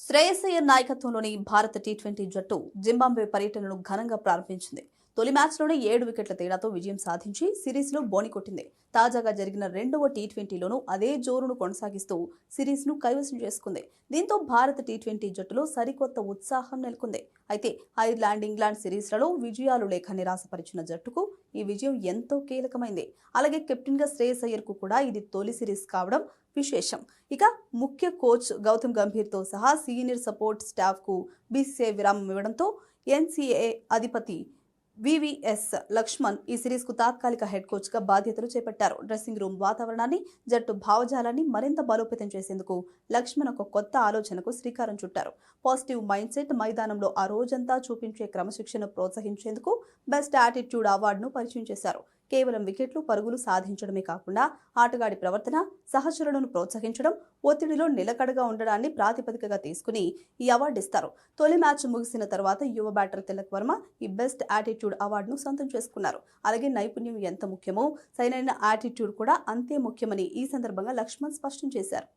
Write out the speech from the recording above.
శ్రేయస్ అయ్యర్ నాయకత్వంలోని భారత టీ20 జట్టు జింబాబ్వే పర్యటనను ఘనంగా ప్రారంభించింది. తొలి మ్యాచ్లోనే 7 వికెట్ల తేడాతో విజయం సాధించి సిరీస్లో బోణి కొట్టింది. తాజాగా జరిగిన రెండవ టీ20లోనూ అదే జోరును కొనసాగిస్తూ సిరీస్ను కైవసం చేసుకుంది. దీంతో భారత టీ20 జట్టులో సరికొత్త ఉత్సాహం నెలకొంది. అయితే ఐర్లాండ్, ఇంగ్లాండ్ సిరీస్లలో విజయాలు లేక నిరాశపరిచిన జట్టుకు ఈ విజయం ఎంతో కీలకమైంది. అలాగే కెప్టెన్గా శ్రేయస్ అయ్యర్కు కూడా ఇది తొలి సిరీస్ కావడం విశేషం. ఇక ముఖ్య కోచ్ గౌతమ్ గంభీర్తో సహా సీనియర్ సపోర్ట్ స్టాఫ్కు బీసీసీఐ విరామం ఇవ్వడంతో ఎన్సీఏ అధిపతి వివిఎస్ లక్ష్మణ్ ఈ సిరీస్కు తాత్కాలిక హెడ్ కోచ్గా బాధ్యతలు చేపట్టారు. డ్రెస్సింగ్ రూమ్ వాతావరణాన్ని, జట్టు భావజాలాన్ని మరింత బలోపేతం చేసేందుకు లక్ష్మణ్ ఒక కొత్త ఆలోచనకు శ్రీకారం చుట్టారు. పాజిటివ్ మైండ్ సెట్, మైదానంలో ఆ రోజంతా చూపించే క్రమశిక్షణ ప్రోత్సహించేందుకు బెస్ట్ యాటిట్యూడ్ అవార్డును పరిచయం చేశారు. కేవలం వికెట్లు, పరుగులు సాధించడమే కాకుండా ఆటగాడి ప్రవర్తన, సహచరులను ప్రోత్సహించడం, ఒత్తిడిలో నిలకడగా ఉండడాన్ని ప్రాతిపదికగా తీసుకుని ఈ అవార్డు ఇస్తారు. తొలి మ్యాచ్ ముగిసిన తర్వాత యువ బ్యాటర్ తిలక్ వర్మ ఈ బెస్ట్ యాటిట్యూడ్ అవార్డును సొంతం చేసుకున్నారు. అలాగే నైపుణ్యం ఎంత ముఖ్యమో సరైన యాటిట్యూడ్ కూడా అంతే ముఖ్యమని ఈ సందర్భంగా లక్ష్మణ్ స్పష్టం చేశారు.